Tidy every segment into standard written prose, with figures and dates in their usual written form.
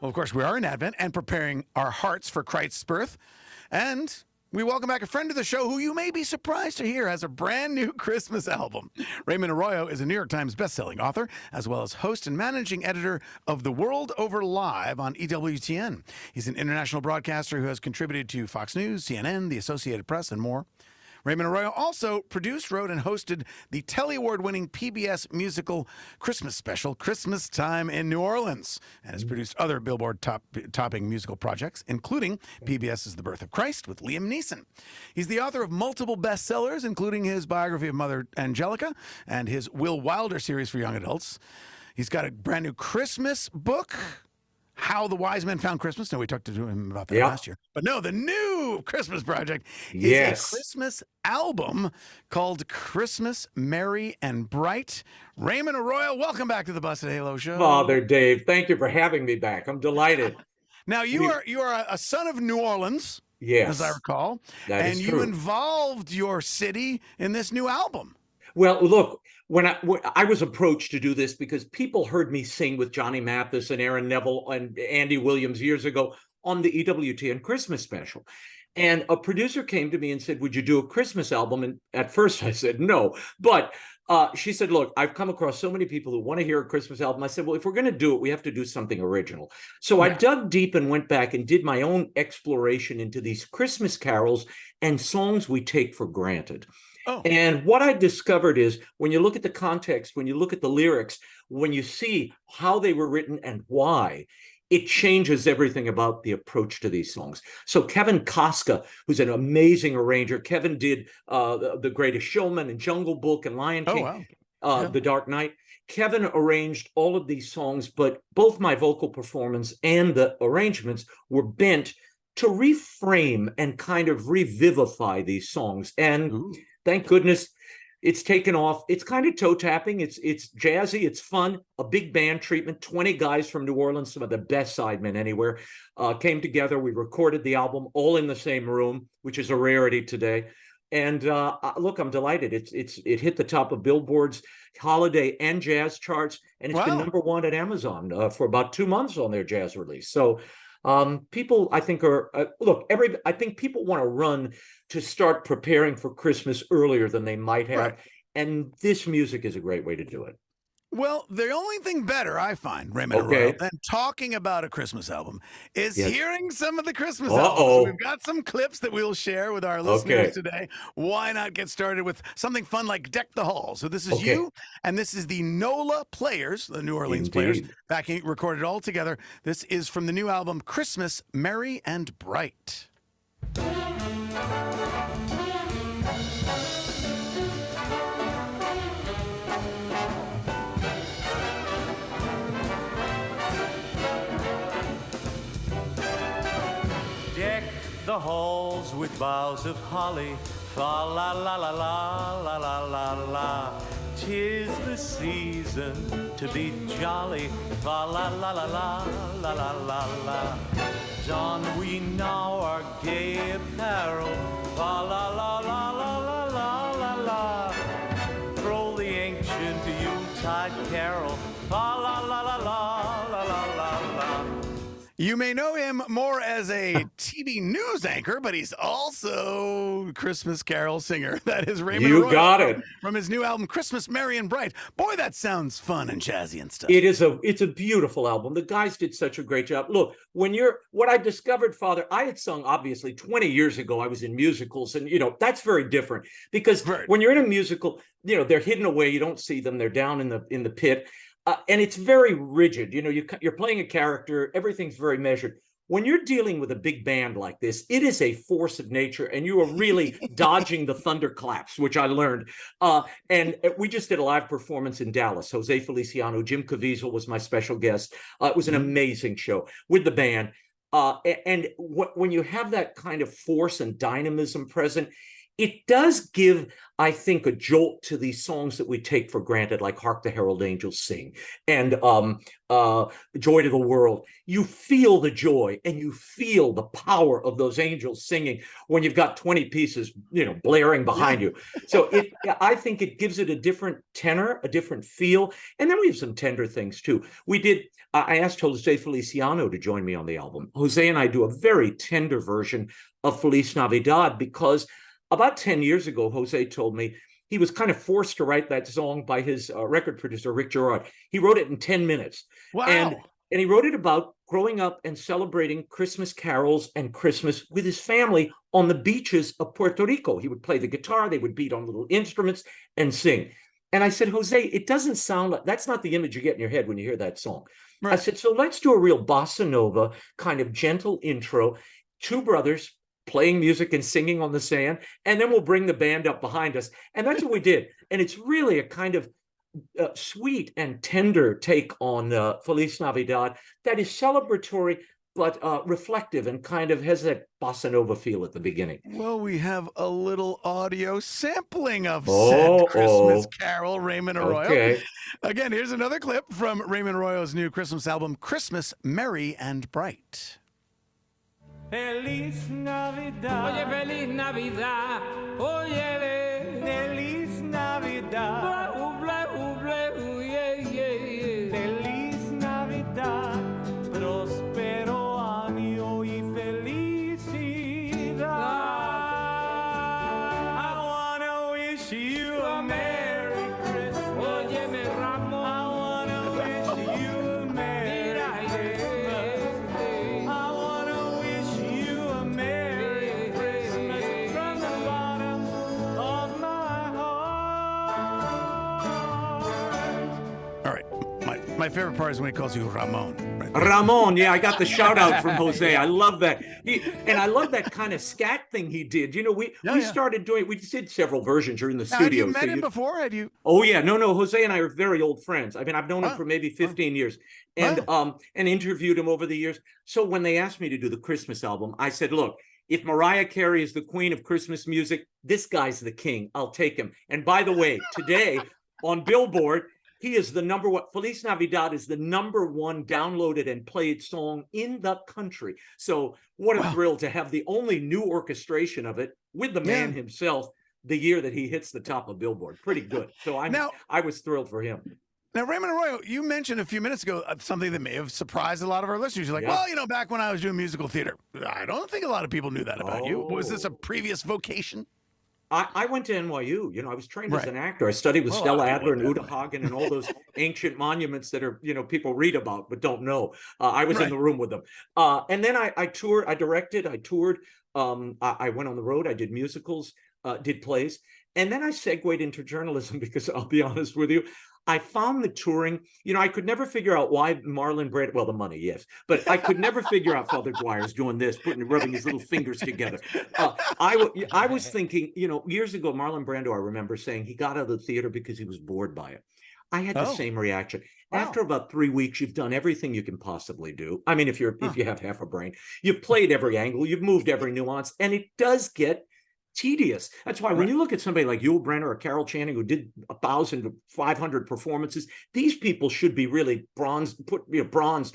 Well, of course, we are in Advent and preparing our hearts for Christ's birth. And we welcome back a friend of the show who you may be surprised to hear has a brand new Christmas album. Raymond Arroyo is a New York Times bestselling author, as well as host and managing editor of The World Over Live on EWTN. He's an international broadcaster who has contributed to Fox News, CNN, the Associated Press, and more. Raymond Arroyo also produced, wrote, and hosted the Telly Award-winning PBS musical Christmas special, Christmas Time in New Orleans, and has produced other Billboard-topping musical projects, including PBS's The Birth of Christ with Liam Neeson. He's the author of multiple bestsellers, including his biography of Mother Angelica and his Will Wilder series for young adults. He's got a brand new Christmas book, How the Wise Men Found Christmas. No, we talked to him about that last year. But no, the new Christmas project is a Christmas album called Christmas Merry and Bright. Raymond Arroyo, welcome back to the Busted Halo Show. Father Dave, thank you for having me back. I'm delighted. Now, you are a son of New Orleans, as I recall, and you involved your city in this new album. Well, look, when I was approached to do this because people heard me sing with Johnny Mathis and Aaron Neville and Andy Williams years ago on the EWTN Christmas special. And a producer came to me and said, would you do a Christmas album? And at first I said no. But she said, look, I've come across so many people who want to hear a Christmas album. I said, well, if we're going to do it, we have to do something original. So I dug deep and went back and did my own exploration into these Christmas carols and songs we take for granted. And what I discovered is when you look at the context, when you look at the lyrics, when you see how they were written and why, it changes everything about the approach to these songs. So Kevin Koska, who's an amazing arranger, Kevin did The Greatest Showman and Jungle Book and Lion King, The Dark Knight. Kevin arranged all of these songs, but both my vocal performance and the arrangements were bent to reframe and kind of revivify these songs. And thank goodness it's taken off. It's kind of toe tapping. It's jazzy. It's fun. A big band treatment. 20 guys from New Orleans, some of the best sidemen anywhere, came together. We recorded the album all in the same room, which is a rarity today. And look, I'm delighted. It hit the top of Billboard's holiday and jazz charts, and it's been #1 at Amazon for about 2 months on their jazz release. So people, I think, I think people want to run to start preparing for Christmas earlier than they might have. And this music is a great way to do it. Well, the only thing better I find, Raymond Arroyo, than talking about a Christmas album is hearing some of the Christmas albums. So we've got some clips that we'll share with our listeners today. Why not get started with something fun like Deck the Halls? So this is you, and this is the NOLA Players, the New Orleans Players, backing recorded all together. This is from the new album, Christmas Merry and Bright. The halls with boughs of holly, fa la la la la la la la la. 'Tis the season to be jolly, fa la la la la la la la la. Don we now our gay apparel, fa la la la la la la la la. Throw the ancient Yuletide carol, fa la la la la la la la la. You may know him more as a TV news anchor, but he's also a Christmas carol singer. That is Raymond Arroyo. You got it. From his new album, Christmas Merry and Bright. Boy, that sounds fun and jazzy and stuff. It's a beautiful album. The guys did such a great job. Look, what I discovered, Father, I had sung, obviously, 20 years ago. I was in musicals, and, that's very different. Because when you're in a musical, they're hidden away. You don't see them. They're down in the pit. And it's very rigid. You're playing a character. Everything's very measured. When you're dealing with a big band like this, it is a force of nature, and you are really dodging the thunderclaps, which I learned. And we just did a live performance in Dallas. Jose Feliciano, Jim Caviezel was my special guest. It was an amazing show with the band. And when you have that kind of force and dynamism present, it does give, I think, a jolt to these songs that we take for granted, like Hark the Herald Angels Sing and Joy to the World. You feel the joy and you feel the power of those angels singing when you've got 20 pieces, blaring behind you. So I think it gives it a different tenor, a different feel. And then we have some tender things too. I asked Jose Feliciano to join me on the album. Jose and I do a very tender version of Feliz Navidad because about 10 years ago, Jose told me he was kind of forced to write that song by his record producer, Rick Gerard. He wrote it in 10 minutes. Wow. And he wrote it about growing up and celebrating Christmas carols and Christmas with his family on the beaches of Puerto Rico. He would play the guitar, they would beat on little instruments and sing. And I said, Jose, it doesn't sound like, that's not the image you get in your head when you hear that song. Right. I said, so let's do a real bossa nova kind of gentle intro, two brothers playing music and singing on the sand, and then we'll bring the band up behind us. And that's what we did. And it's really a kind of sweet and tender take on Feliz Navidad that is celebratory, but reflective and kind of has that bossa nova feel at the beginning. Well, we have a little audio sampling of said Christmas carol, Raymond Arroyo. Okay. Again, here's another clip from Raymond Arroyo's new Christmas album, Christmas Merry and Bright. Feliz Navidad. Oye, feliz Navidad. Oye, Feliz Navidad. Feliz Navidad. Próspero año y felicidad. I wanna wish you a Merry Christmas. Oye, me Ramón. I wanna wish you a Merry Christmas. I wanna wish you a Merry Christmas from the bottom of my heart. All right. My favorite part is when he calls you Ramon. Right? Ramon, yeah, I got the shout out from Jose. I love that. And I love that kind of scat thing he did. We started doing, we did several versions during the studio. Have you met him before? Have you? Oh yeah, no, Jose and I are very old friends. I mean, I've known him for maybe 15 years and interviewed him over the years. So when they asked me to do the Christmas album, I said, look, if Mariah Carey is the queen of Christmas music, this guy's the king. I'll take him. And by the way, today on Billboard, he is the number one. Feliz Navidad is the number one downloaded and played song in the country. So what a thrill to have the only new orchestration of it with the man himself the year that he hits the top of Billboard. Pretty good. So I was thrilled for him. Now, Raymond Arroyo, you mentioned a few minutes ago something that may have surprised a lot of our listeners. You're like, well, back when I was doing musical theater, I don't think a lot of people knew that about you. Was this a previous vocation? I went to NYU. I was trained as an actor. I studied with Stella Adler and Uta Hagen and all those ancient monuments that are, people read about but don't know. I was in the room with them. And then I toured, I directed, I toured. I went on the road. I did musicals, did plays. And then I segued into journalism because I'll be honest with you, I found the touring, I could never figure out why Marlon Brando, well, the money, yes, but I could never figure out Father Dwyer's doing this, rubbing his little fingers together. I was thinking, years ago, Marlon Brando, I remember saying he got out of the theater because he was bored by it. I had the same reaction. Wow. After about 3 weeks, you've done everything you can possibly do. I mean, if you have half a brain, you've played every angle, you've moved every nuance, and it does get tedious. That's why when you look at somebody like Yul Brynner or Carol Channing, who did 1,500 performances, these people should be really bronzed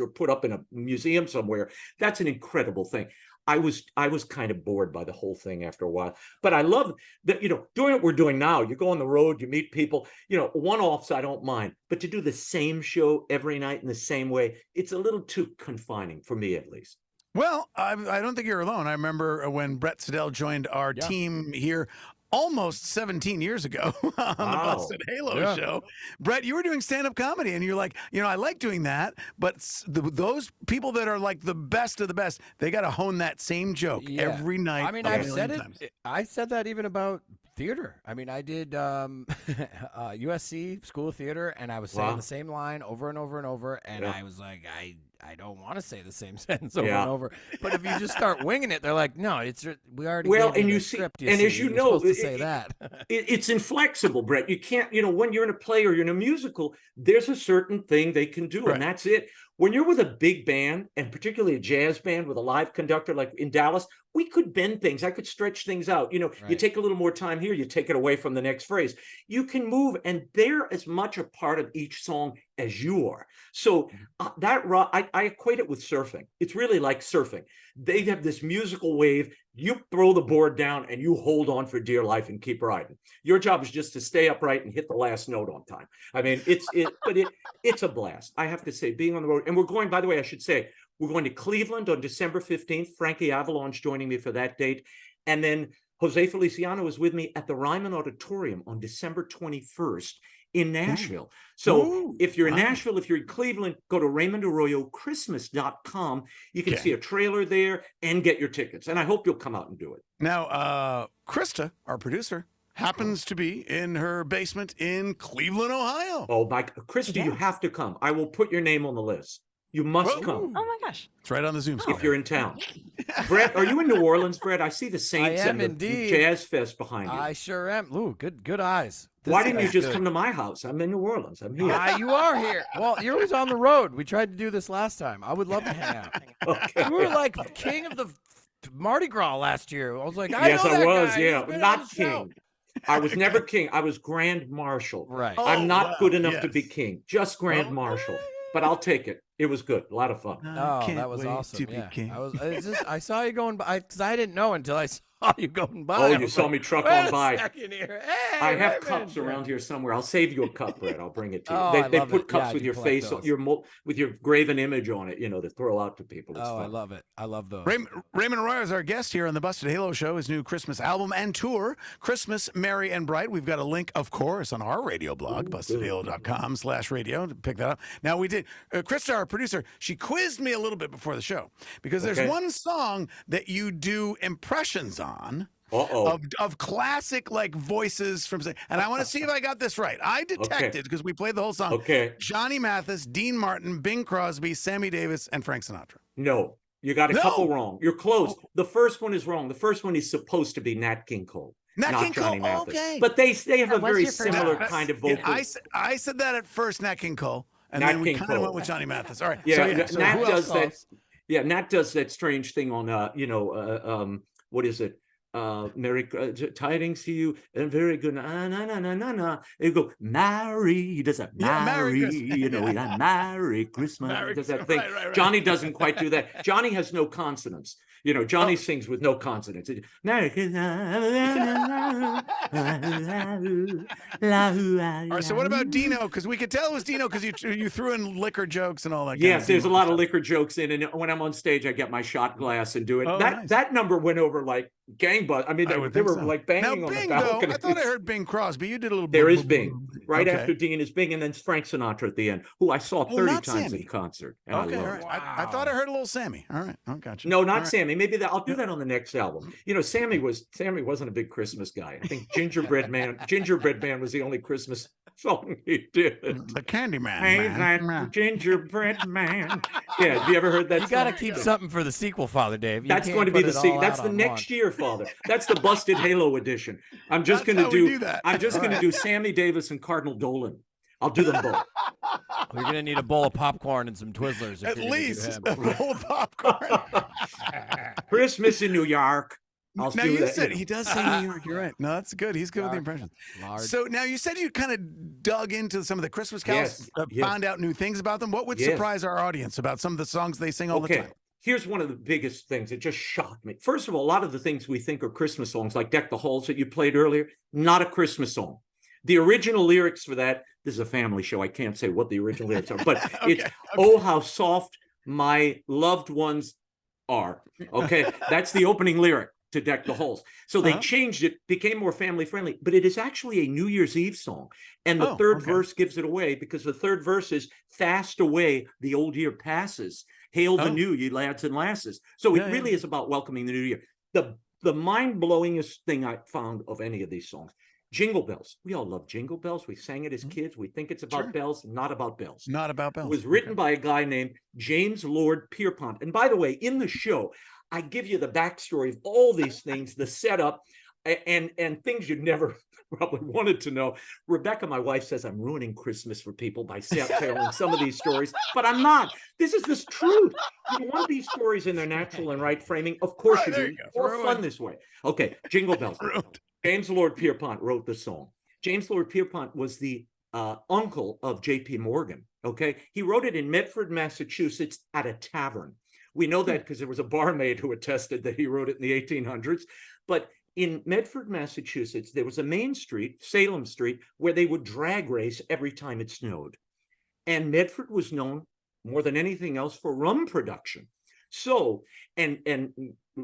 or put up in a museum somewhere. That's an incredible thing. I was kind of bored by the whole thing after a while, but I love that, doing what we're doing now. You go on the road, you meet people, one-offs, I don't mind, but to do the same show every night in the same way, it's a little too confining for me, at least. Well, I don't think you're alone. I remember when Brett Siddell joined our team here almost 17 years ago on the Busted Halo show. Brett, you were doing stand-up comedy, and you're like, I like doing that, but those people that are like the best of the best, they got to hone that same joke every night. I mean, I've said it. I said that even about theater. I mean, I did USC School of Theater, and I was saying the same line over and over and over, and I was like, I don't want to say the same sentence over and over. But if you just start winging it, they're like, no, we already and you see, script, and as you you're know, supposed to say that. It's inflexible, Brett. You can't, when you're in a play or you're in a musical, there's a certain thing they can do, and that's it. when you're with a big band, and particularly a jazz band with a live conductor like in Dallas, we could bend things. I could stretch things out. You take a little more time here, you take it away from the next phrase. You can move, and they're as much a part of each song as you are. So I equate it with surfing. It's really like surfing. They have this musical wave. You throw the board down and you hold on for dear life and keep riding. Your job is just to stay upright and hit the last note on time. I mean, it's a blast. I have to say, being on the road, and we're going, by the way, I should say, we're going to Cleveland on December 15th. Frankie Avalon's joining me for that date. And then Jose Feliciano is with me at the Ryman Auditorium on December 21st in Nashville. So if you're in Nashville, if you're in Cleveland, go to RaymondArroyoChristmas.com. You can see a trailer there and get your tickets. And I hope you'll come out and do it. Now, Krista, our producer, happens to be in her basement in Cleveland, Ohio. Oh, my, Krista, you have to come. I will put your name on the list. You must come. Oh my gosh. It's right on the Zoom screen. If you're in town. Brett, are you in New Orleans, Brett? I see the Saints and the Jazz Fest behind you. I sure am. Ooh, good eyes. Why didn't you just come to my house? I'm in New Orleans. I'm here. You are here. Well, you're always on the road. We tried to do this last time. I would love to hang out. Okay. You were like king of the Mardi Gras last year. I was like, yes, know I that was. guy. Yeah, He's been on not the show. king. I was never king. I was Grand Marshal. Right. I'm not good enough to yes. be king. Just Grand Marshal. But I'll take it. It was good. A lot of fun. Oh, that was awesome. Yeah. I saw you going by because I didn't know until I saw you going by. Oh, you saw me truck on by. Here. Hey, I have Raymond. cups around here somewhere. I'll save you a cup, Brett. I'll bring it to you. Oh, They I love put it. cups Yeah, with you your collect face, those. with your graven image on it, to throw out to people. It's Oh, fun. I love it. I love those. Raymond Arroyo is our guest here on the Busted Halo Show, his new Christmas album and tour, Christmas Merry and Bright. We've got a link, of course, on our radio blog, bustedhalo.com/radio, to pick that up. Now, we did, Krista, our producer, she quizzed me a little bit before the show because there's one song that you do impressions on. Of classic voices from, and I want to see if I got this right. I detected, because we played the whole song, Johnny Mathis, Dean Martin, Bing Crosby, Sammy Davis, and Frank Sinatra. No, you got a couple wrong. You're close. The first one is wrong. The first one is supposed to be Nat King Cole. Nat King Johnny Cole, Mathis. okay. But they have a very similar kind of vocal. I said that at first, Nat King Cole, and Nat then we King kind of Cole. went with Johnny Mathis. All right. Yeah, so Nat who does else? that. Yeah, Nat does that strange thing on what is it? Merry tidings to you and very good. Na. You go, Merry. He does that. Merry, Merry Christmas. He does that thing. Right. Johnny doesn't quite do that. Johnny has no consonants. Johnny sings with no consonants. Merry Christmas. All right, so what about Dino? Because we could tell it was Dino because you threw in liquor jokes and all that. Yes, there's a lot of liquor jokes in, and when I'm on stage, I get my shot glass and do it. Nice. That number went over like gangbusters. I mean, they were so. like banging now, on Bing, the balcony. though, I thought I heard Bing Crosby. You did a little. There is Bing. Right Okay. after Dean is Bing, and then Frank Sinatra at the end, who I saw 30 not times Sammy. in concert. And Okay, I all loved. right. I thought I heard a little Sammy. All right, I got you. No, not All right. Sammy. Maybe I'll do that on the next album. Sammy wasn't a big Christmas guy. I think Gingerbread Man was the only Christmas song he did. The Candyman. Hey, man. that gingerbread man. Yeah, have you ever heard that? You got to song? keep something for the sequel, Father Dave. You That's can't going to be put the it sequel. all That's out the on next one. year, Father. That's the Busted Halo edition. I'm just going to how we do that. I'm just going to do Sammy Davis and Cardinal Dolan. I'll do them both. You're going to need a bowl of popcorn and some Twizzlers. At least a bowl of popcorn. Christmas in New York. Now do you that, said he does say New York. You're right. No, that's good. He's good with the impressions. So now you said you kind of dug into some of the Christmas carols, found out new things about them. What would surprise our audience about some of the songs they sing all the time? Here's one of the biggest things that just shocked me. First of all, a lot of the things we think are Christmas songs, like Deck the Halls that you played earlier, not a Christmas song. The original lyrics for that, this is a family show. I can't say what the original lyrics are, but it's, oh, how soft my loved ones are. Okay, that's the opening lyric to Deck the Halls. So they changed it, became more family friendly, but it is actually a New Year's Eve song. And the third verse gives it away, because the third verse is fast away, the old year passes. Hail the new, ye lads and lasses. So it really is about welcoming the new year. The mind-blowingest thing I found of any of these songs, Jingle Bells. We all love Jingle Bells. We sang it as kids. We think it's about bells, not about bells. Not about bells. It was written by a guy named James Lord Pierpont. And by the way, in the show, I give you the backstory of all these things, the setup. and things you'd never probably wanted to know. Rebecca, my wife, says I'm ruining Christmas for people by telling some of these stories, but I'm not. This is the truth. You want these stories in their natural and right framing? Of course you do. More fun this way. Okay, Jingle Bells. James Lord Pierpont wrote the song. James Lord Pierpont was the uncle of J.P. Morgan. Okay, he wrote it in Medford, Massachusetts, at a tavern. We know that because there was a barmaid who attested that he wrote it in the 1800s. But in Medford, Massachusetts, there was a main street, Salem Street, where they would drag race every time it snowed. And Medford was known more than anything else for rum production. So, and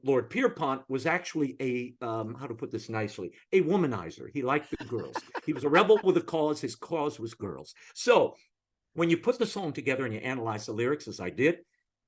Lord Pierpont was actually a, how to put this nicely, a womanizer. He liked the girls. He was a rebel with a cause. His cause was girls. So when you put the song together and you analyze the lyrics, as I did,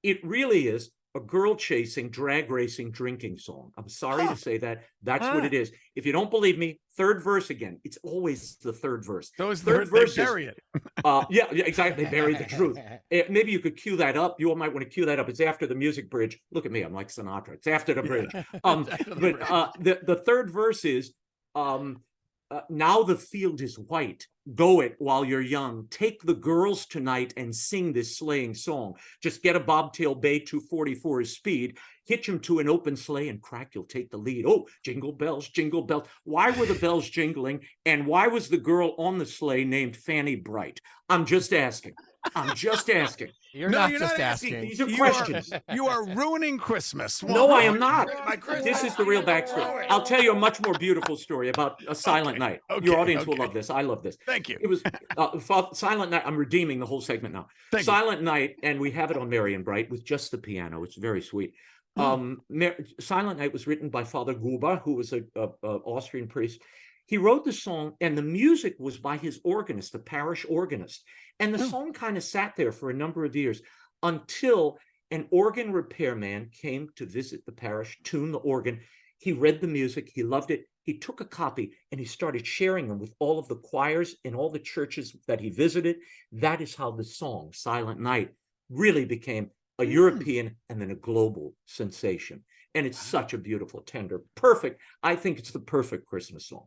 it really is a girl chasing, drag racing, drinking song. I'm sorry to say that. That's what it is. If you don't believe me, third verse again. It's always the third verse. Those third verses. Bury it. Yeah, exactly. They bury the truth. Maybe you could cue that up. You all might want to cue that up. It's after the music bridge. Look at me. I'm like Sinatra. It's after the bridge. The third verse is, now the field is white. Go it while you're young. Take the girls tonight and sing this sleighing song. Just get a bobtail bay 240 for his speed. Hitch him to an open sleigh and crack, you'll take the lead. Oh, jingle bells, jingle bells. Why were the bells jingling? And why was the girl on the sleigh named Fanny Bright? I'm just asking. I'm just asking. You're not asking. These are questions. You are ruining Christmas. No, I am not. This is the real backstory. I'll tell you a much more beautiful story about A Silent Night. Your audience will love this. I love this. Thank you. It was Silent Night. I'm redeeming the whole segment now. Silent Night, and we have it on Merry and Bright with just the piano. It's very sweet. Silent Night was written by Father Guber, who was an Austrian priest. He wrote the song, and the music was by his organist, the parish organist. And the song kind of sat there for a number of years until an organ repairman came to visit the parish, tune the organ. He read the music. He loved it. He took a copy and he started sharing them with all of the choirs in all the churches that he visited. That is how the song Silent Night really became a European and then a global sensation. And it's such a beautiful, tender, perfect. I think it's the perfect Christmas song.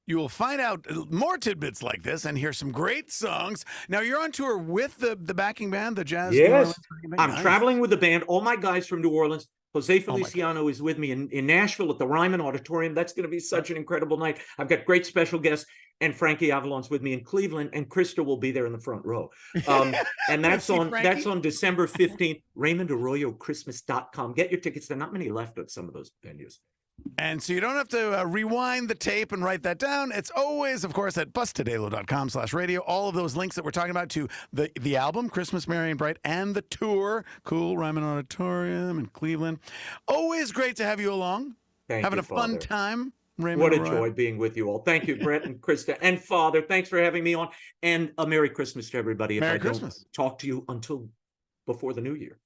You will find out more tidbits like this and hear some great songs. Now, you're on tour with the backing band, the Jazz New Orleans backing band? I'm traveling with the band. All my guys from New Orleans. Jose Feliciano is with me in Nashville at the Ryman Auditorium. That's going to be such an incredible night. I've got great special guests, and Frankie Avalon's with me in Cleveland, and Krista will be there in the front row. And that's on December 15th. RaymondArroyoChristmas.com. Get your tickets. There are not many left at some of those venues. And so you don't have to rewind the tape and write that down. It's always, of course, at bustedalo.com/radio. All of those links that we're talking about to the album, Christmas, Merry and Bright, and the tour, cool, Ryman Auditorium in Cleveland. Always great to have you along. Having a fun time. Raymond What a Arroyo. joy being with you all. Thank you, Brett and Krista and Father. Thanks for having me on. And a Merry Christmas to everybody. Merry Christmas. Don't talk to you until before the new year.